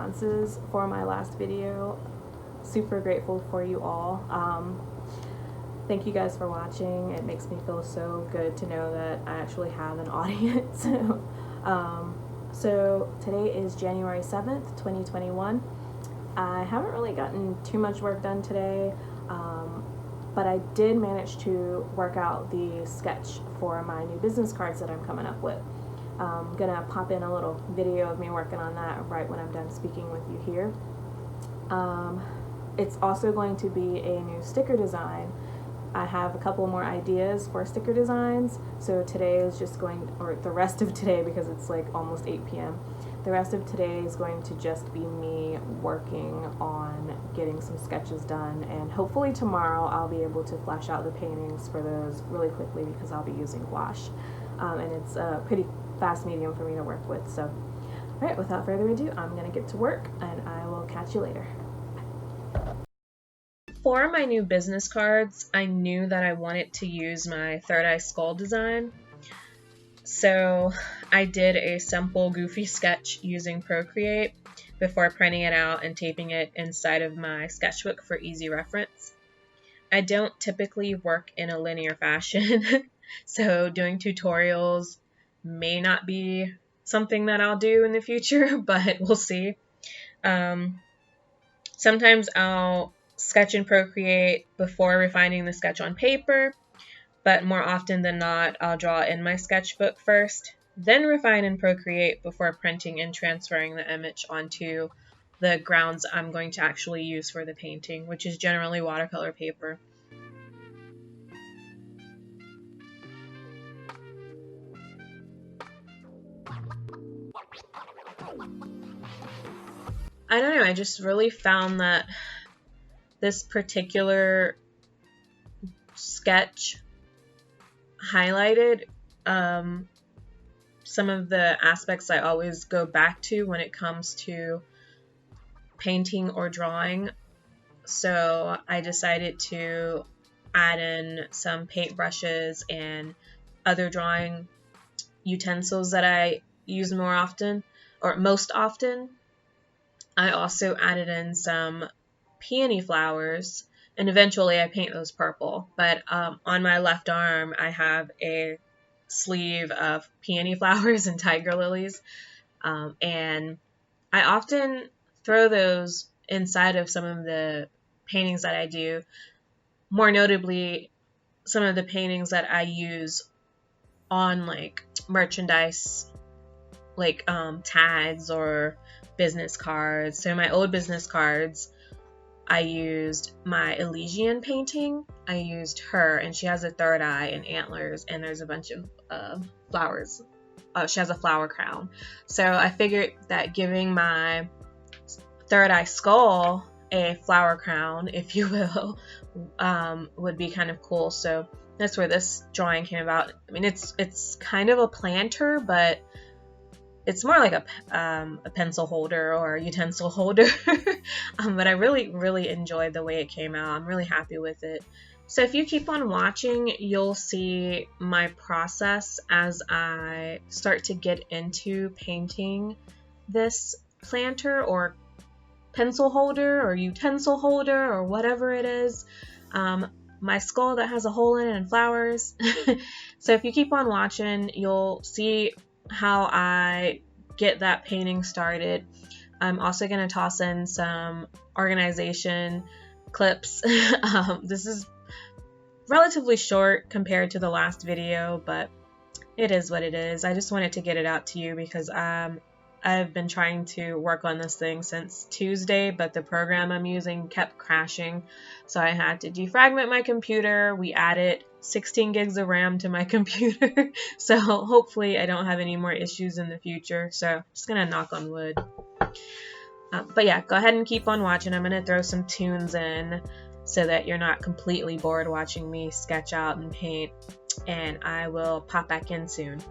responses for my last video. Super grateful for you all. Thank you guys for watching. It makes me feel so good to know that I actually have an audience. So today is January 7th, 2021. I haven't really gotten too much work done today, but I did manage to work out the sketch for my new business cards that I'm coming up with. I'm gonna pop in a little video of me working on that right when I'm done speaking with you here. It's also going to be a new sticker design. I have a couple more ideas for sticker designs, so today is just going, or the rest of today, because it's like almost 8 p.m. The rest of today is going to just be me working on getting some sketches done, and hopefully tomorrow I'll be able to flash out the paintings for those really quickly because I'll be using gouache, and it's a pretty fast medium for me to work with. So, all right, without further ado, I'm gonna get to work, and I will catch you later. For my new business cards, I knew that I wanted to use my third eye skull design. So I did a simple goofy sketch using Procreate before printing it out and taping it inside of my sketchbook for easy reference. I don't typically work in a linear fashion, so doing tutorials may not be something that I'll do in the future, but we'll see. Sometimes I'll sketch in Procreate before refining the sketch on paper, but more often than not, I'll draw in my sketchbook first, then refine in Procreate before printing and transferring the image onto the grounds I'm going to actually use for the painting, which is generally watercolor paper. I don't know, I just really found that this particular sketch highlighted some of the aspects I always go back to when it comes to painting or drawing. So I decided to add in some paintbrushes and other drawing utensils that I use more often, or most often. I also added in some peony flowers, and eventually I paint those purple, but on my left arm I have a sleeve of peony flowers and tiger lilies, and I often throw those inside of some of the paintings that I do, more notably some of the paintings that I use on like merchandise, like tags or business cards. So my old business cards, I used my Elysian painting. I used her, and she has a third eye and antlers, and there's a bunch of flowers. She has a flower crown. So I figured that giving my third eye skull a flower crown, if you will, would be kind of cool. So that's where this drawing came about. I mean, it's kind of a planter, but it's more like a pencil holder or a utensil holder, but I really enjoyed the way it came out. I'm really happy with it. So if you keep on watching, you'll see my process as I start to get into painting this planter or pencil holder or utensil holder or whatever it is. My skull that has a hole in it and flowers. So if you keep on watching, you'll see how I get that painting started. I'm also going to toss in some organization clips. This is relatively short compared to the last video, but it is what it is. I just wanted to get it out to you because I've been trying to work on this thing since Tuesday, but the program I'm using kept crashing, so I had to defragment my computer. We added 16 gigs of RAM to my computer, so hopefully I don't have any more issues in the future. So just gonna knock on wood. But yeah, go ahead and keep on watching. I'm gonna throw some tunes in so that you're not completely bored watching me sketch out and paint, and I will pop back in soon.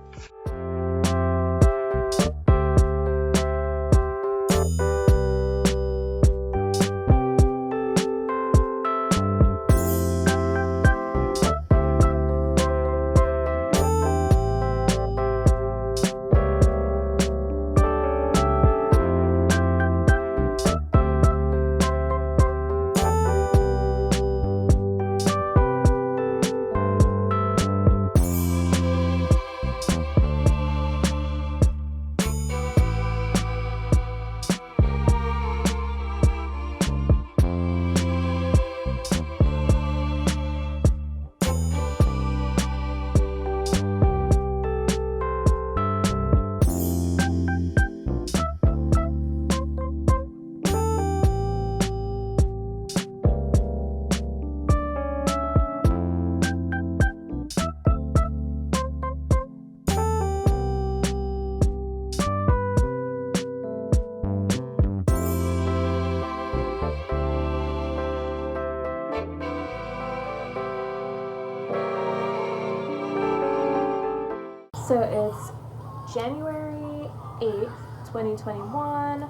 So it's January 8th, 2021.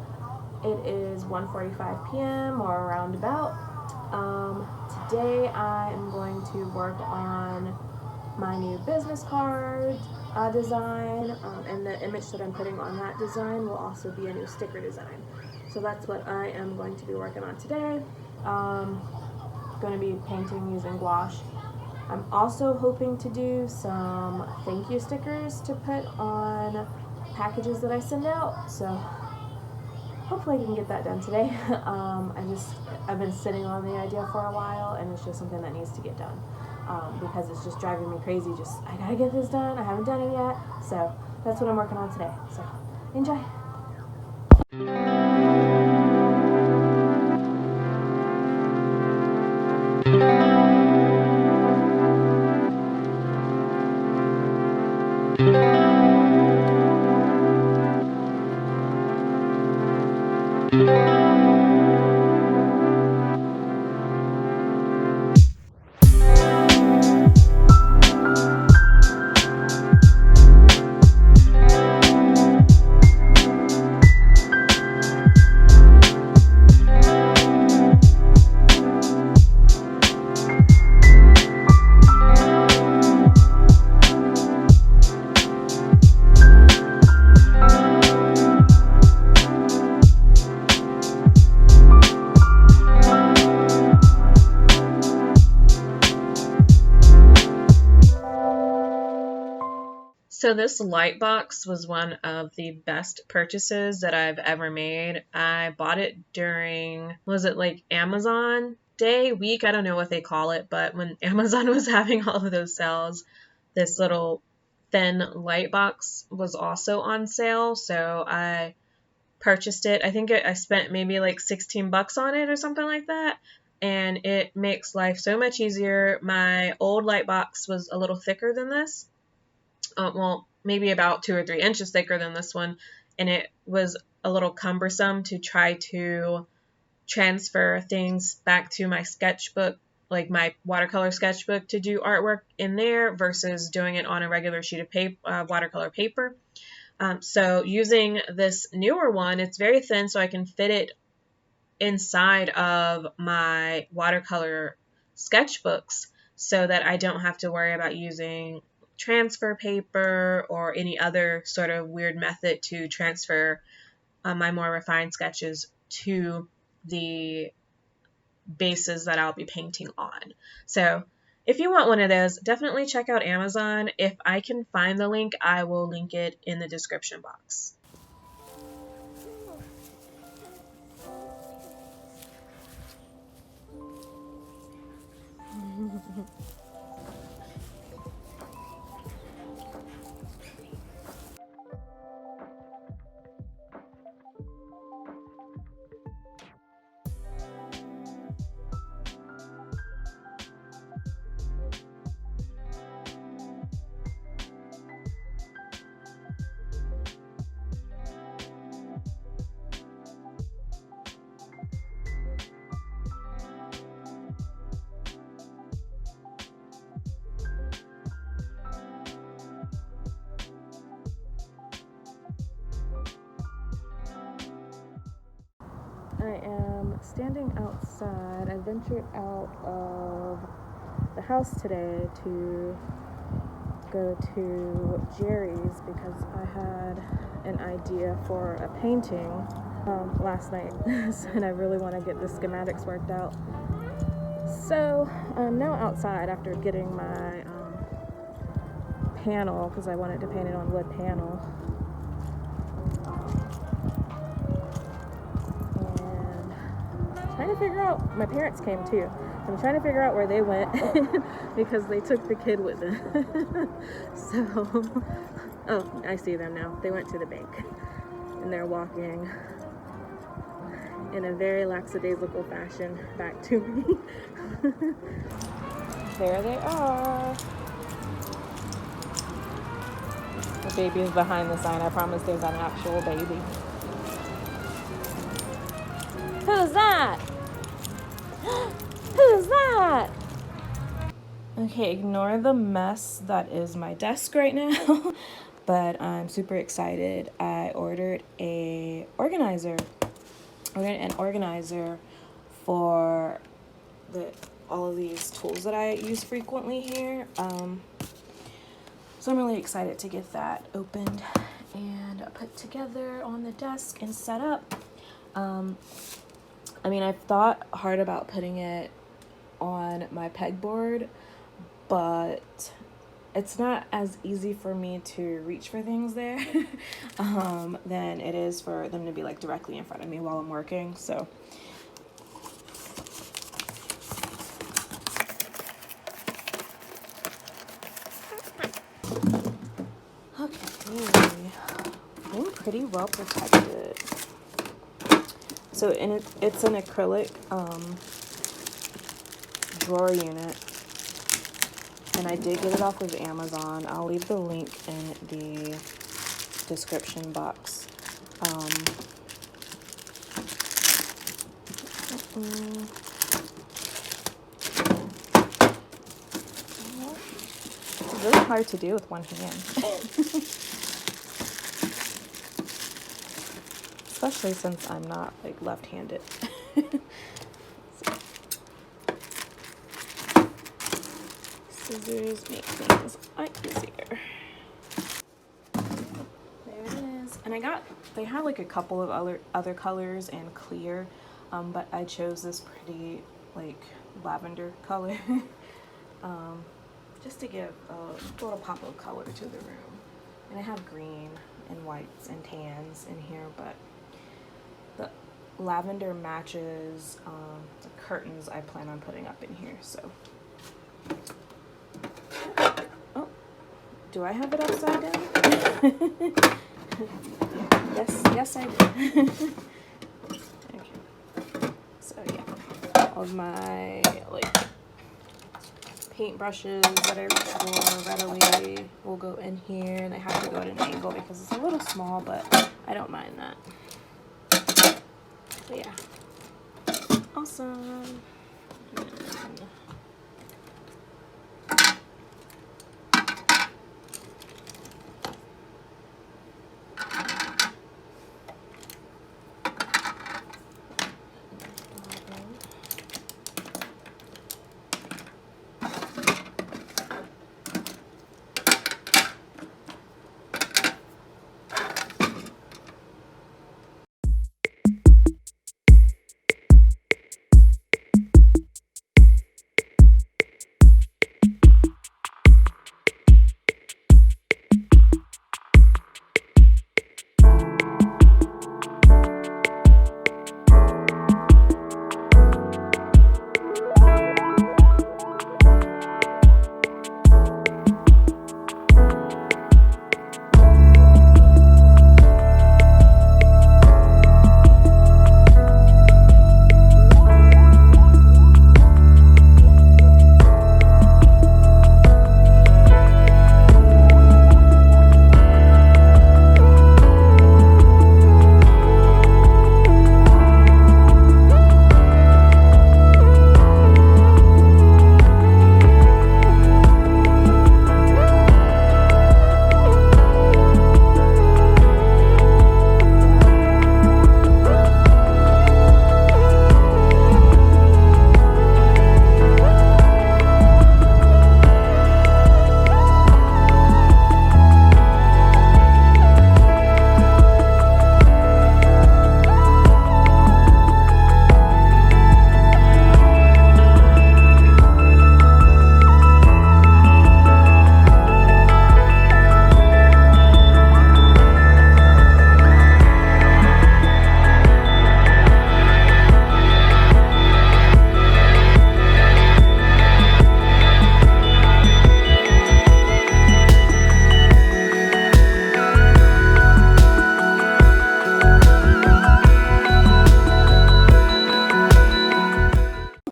It is 1:45 p.m. or around about. Today I am going to work on my new business card design, and the image that I'm putting on that design will also be a new sticker design. So that's what I am going to be working on today. Going to be painting using gouache. I'm also hoping to do some thank you stickers to put on packages that I send out. So hopefully I can get that done today. I've been sitting on the idea for a while, and it's just something that needs to get done. Because it's just driving me crazy. I gotta get this done. I haven't done it yet. So that's what I'm working on today. So enjoy. So this light box was one of the best purchases that I've ever made. I bought it during, was it like Amazon Day, week? I don't know what they call it, but when Amazon was having all of those sales, this little thin light box was also on sale. So I purchased it. I think I spent maybe like 16 bucks on it or something like that. And it makes life so much easier. My old light box was a little thicker than this. Well, maybe about 2 or 3 inches thicker than this one, and it was a little cumbersome to try to transfer things back to my sketchbook, like my watercolor sketchbook, to do artwork in there versus doing it on a regular sheet of paper, watercolor paper. So using this newer one, it's very thin, so I can fit it inside of my watercolor sketchbooks so that I don't have to worry about using transfer paper or any other sort of weird method to transfer my more refined sketches to the bases that I'll be painting on. So if you want one of those, definitely check out Amazon. If I can find the link, I will link it in the description box. I am standing outside. I ventured out of the house today to go to Jerry's because I had an idea for a painting last night and I really want to get the schematics worked out. So I'm now outside after getting my panel because I wanted to paint it on wood panel. Trying to figure out, my parents came too. I'm trying to figure out where they went because they took the kid with them. So, oh, I see them now. They went to the bank and they're walking in a very lackadaisical fashion back to me. There they are. The baby is behind the sign. I promise there's an actual baby. Who's that? Who's that? Okay, ignore the mess that is my desk right now. but I'm super excited. I ordered an organizer for all of these tools that I use frequently here. So I'm really excited to get that opened and put together on the desk and set up. I mean, I've thought hard about putting it on my pegboard, but it's not as easy for me to reach for things there than it is for them to be like directly in front of me while I'm working. So okay, I'm pretty well protected. So it's an acrylic drawer unit, and I did get it off of Amazon. I'll leave the link in the description box. It's really hard to do with one hand. Especially since I'm not like left-handed. Scissors make things a lot easier. There it is. And they had like a couple of other colors and clear, but I chose this pretty like lavender color just to give a little pop of color to the room. And I have green and whites and tans in here, but the lavender matches the curtains I plan on putting up in here. So, oh, do I have it upside down? Yes, I do. Okay. So yeah, all of my like paintbrushes that I reach for readily will go in here, and I have to go at an angle because it's a little small, but I don't mind that. But yeah, awesome.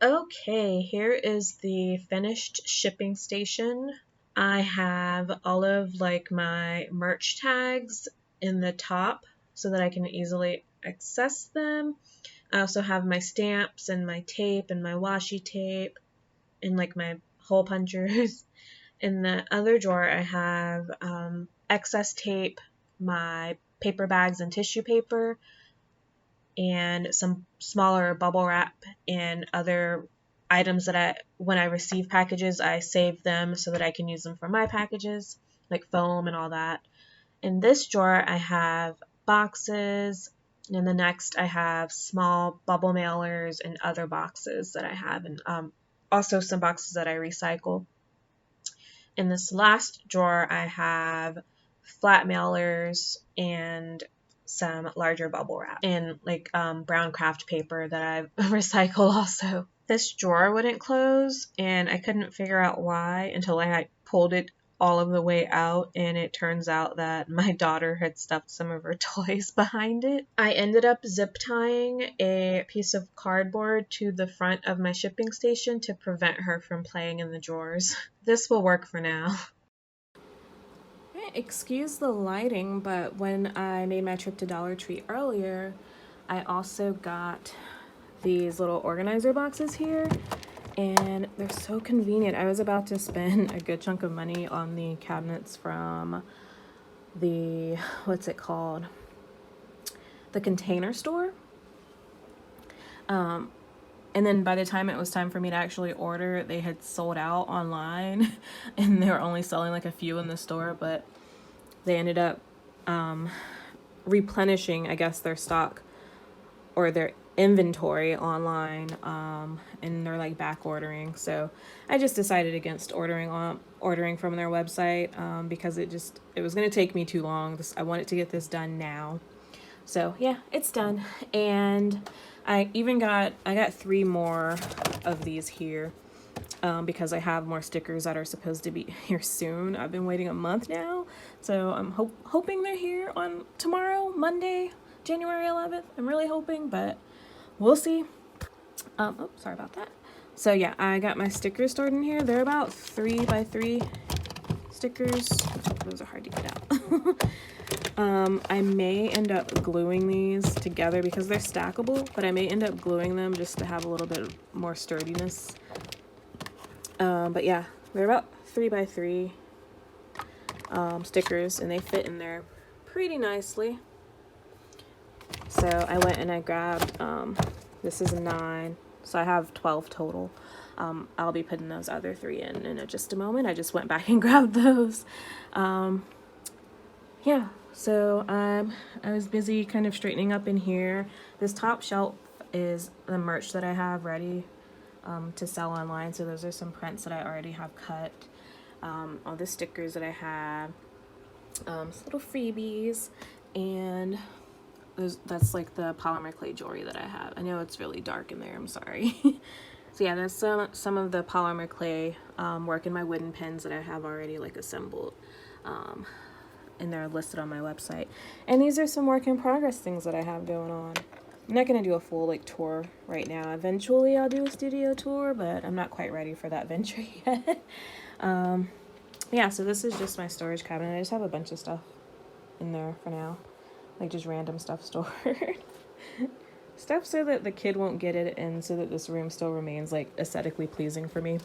Okay, here is the finished shipping station. I have all of like my merch tags in the top so that I can easily access them. I also have my stamps and my tape and my washi tape and like my hole punchers. In the other drawer I have excess tape, my paper bags and tissue paper, and some smaller bubble wrap and other items that when I receive packages, I save them so that I can use them for my packages, like foam and all that. In this drawer, I have boxes. In the next, I have small bubble mailers and other boxes that I have, and also some boxes that I recycle. In this last drawer, I have flat mailers and some larger bubble wrap and like brown craft paper that I recycle also. This drawer wouldn't close, and I couldn't figure out why until I had pulled it all of the way out, and it turns out that my daughter had stuffed some of her toys behind it. I ended up zip tying a piece of cardboard to the front of my shipping station to prevent her from playing in the drawers. This will work for now. Excuse the lighting, but when I made my trip to Dollar Tree earlier, I also got these little organizer boxes here, and they're so convenient. I was about to spend a good chunk of money on the cabinets from the, what's it called? The Container Store. And then by the time it was time for me to actually order, they had sold out online and they were only selling like a few in the store, but they ended up replenishing, I guess, their stock or their inventory online, and they're like back ordering. So I just decided against ordering from their website because it was going to take me too long. I wanted to get this done now. So yeah, it's done. And I got 3 more of these here because I have more stickers that are supposed to be here soon. I've been waiting a month now, so I'm hoping they're here on tomorrow, Monday, January 11th. I'm really hoping, but we'll see. Oh, sorry about that. So yeah, I got my stickers stored in here. They're about 3x3 stickers. Those are hard to get out. I may end up gluing these together because they're stackable, but I may end up gluing them just to have a little bit more sturdiness. But yeah, they're about 3x3 stickers, and they fit in there pretty nicely. So I went and I grabbed, this is a 9, so I have 12 total. I'll be putting those other 3 in just a moment. I just went back and grabbed those. Yeah, so I was busy kind of straightening up in here. This top shelf is the merch that I have ready to sell online. So those are some prints that I already have cut. All the stickers that I have, some little freebies, and that's like the polymer clay jewelry that I have. I know it's really dark in there, I'm sorry. So yeah, that's some of the polymer clay work in my wooden pins that I have already like assembled. And they're listed on my website. And these are some work in progress things that I have going on. I'm not going to do a full like tour right now. Eventually I'll do a studio tour, but I'm not quite ready for that venture yet. Yeah, so this is just my storage cabinet. I just have a bunch of stuff in there for now. Like just random stuff stored. Stuff so that the kid won't get it, and so that this room still remains like aesthetically pleasing for me.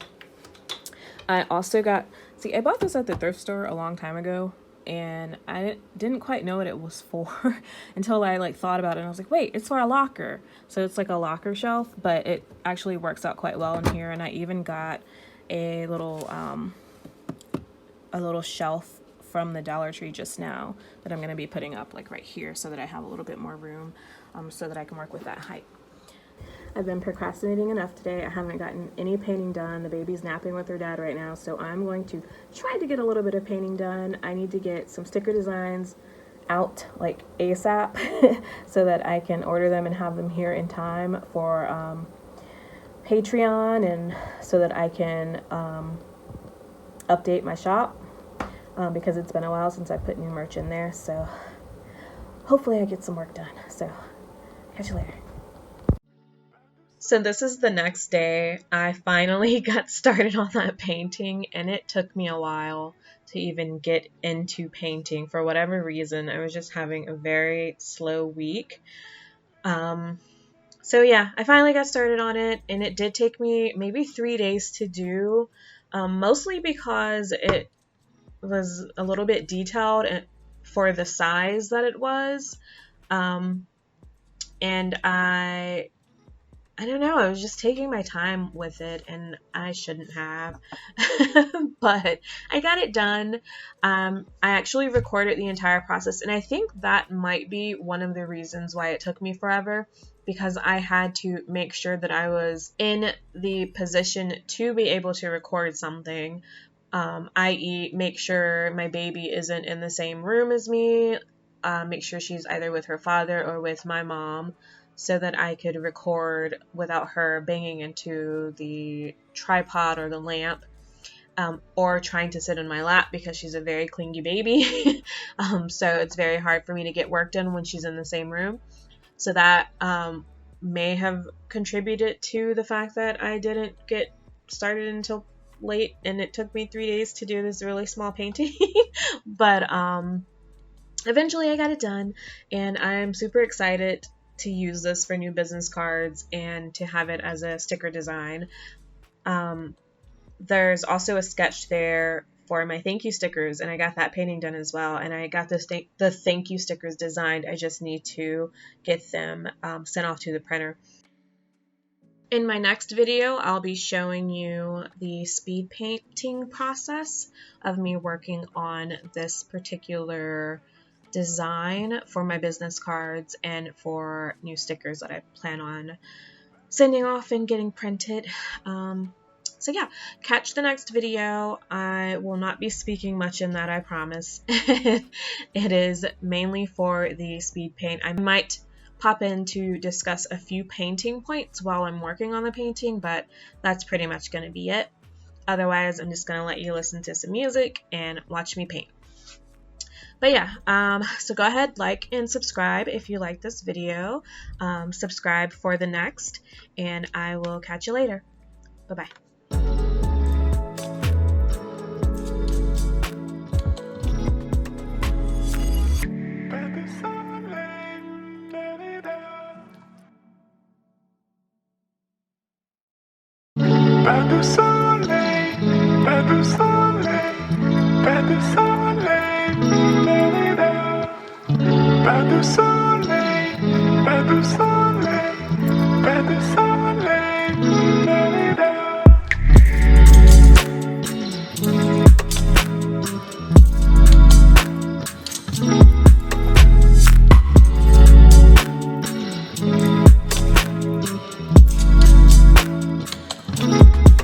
I also I bought this at the thrift store a long time ago, and I didn't quite know what it was for until I like thought about it, and I was like, wait, it's for a locker. So it's like a locker shelf, but it actually works out quite well in here. And I even got a little shelf from the Dollar Tree just now that I'm going to be putting up like right here so that I have a little bit more room so that I can work with that height. I've been procrastinating enough today. I haven't gotten any painting done. The baby's napping with her dad right now, so I'm going to try to get a little bit of painting done. I need to get some sticker designs out like ASAP so that I can order them and have them here in time for Patreon, and so that I can update my shop because it's been a while since I put new merch in there. So hopefully I get some work done. So catch you later. So this is the next day. I finally got started on that painting, and it took me a while to even get into painting. For whatever reason, I was just having a very slow week. So yeah, I finally got started on it, and it did take me maybe 3 days to do, mostly because was a little bit detailed for the size that it was. And I don't know, I was just taking my time with it, and I shouldn't have. But I got it done. I actually recorded the entire process, and I think that might be one of the reasons why it took me forever, because I had to make sure that I was in the position to be able to record something, i.e. make sure my baby isn't in the same room as me, make sure she's either with her father or with my mom, so that I could record without her banging into the tripod or the lamp, or trying to sit in my lap, because she's a very clingy baby. So it's very hard for me to get work done when she's in the same room. So that may have contributed to the fact that I didn't get started until late, and it took me 3 days to do this really small painting. But eventually I got it done, and I'm super excited to use this for new business cards and to have it as a sticker design. There's also a sketch there for my thank you stickers, and I got that painting done as well, and I got the thank you stickers designed. I just need to get them sent off to the printer. In my next video, I'll be showing you the speed painting process of me working on this particular design for my business cards and for new stickers that I plan on sending off and getting printed. So yeah, catch the next video. I will not be speaking much in that, I promise. It is mainly for the speed paint. I might pop in to discuss a few painting points while I'm working on the painting, but that's pretty much going to be it. Otherwise, I'm just going to let you listen to some music and watch me paint. But yeah, so go ahead, like and subscribe if you like this video. Subscribe for the next, and I will catch you later. Bye-bye. Pas de soleil, pas de soleil, pas de soleil, pas de soleil, pas de soleil, pas de soleil.